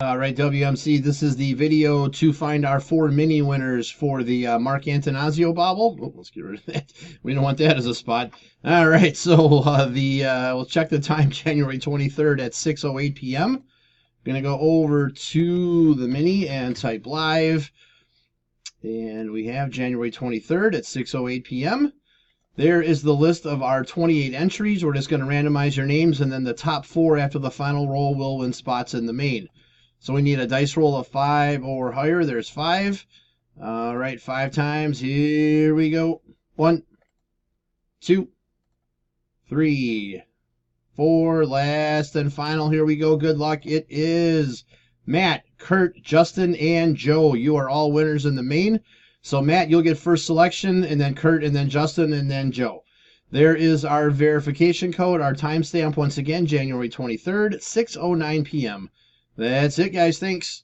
All right, WMC, this is the video to find our 4 mini winners for the Mark Antanasio bobble. Oh, let's get rid of that. We don't want that as a spot. All right, so we'll check the time, January 23rd at 6:08 p.m. Gonna go over to the mini and type live, and we have January 23rd at 6:08 p.m. There is the list of our 28 entries. We're just going to randomize your names, and then the top 4 after the final roll will win spots in the main. So we need a dice roll of 5 or higher. There's 5. All right, 5 times. Here we go. 1, 2, 3, 4. Last and final. Here we go. Good luck. It is Matt, Kurt, Justin, and Joe. You are all winners in the main. So Matt, you'll get first selection, and then Kurt, and then Justin, and then Joe. There is our verification code, our timestamp once again, January 23rd, 6:09 p.m. That's it, guys. Thanks.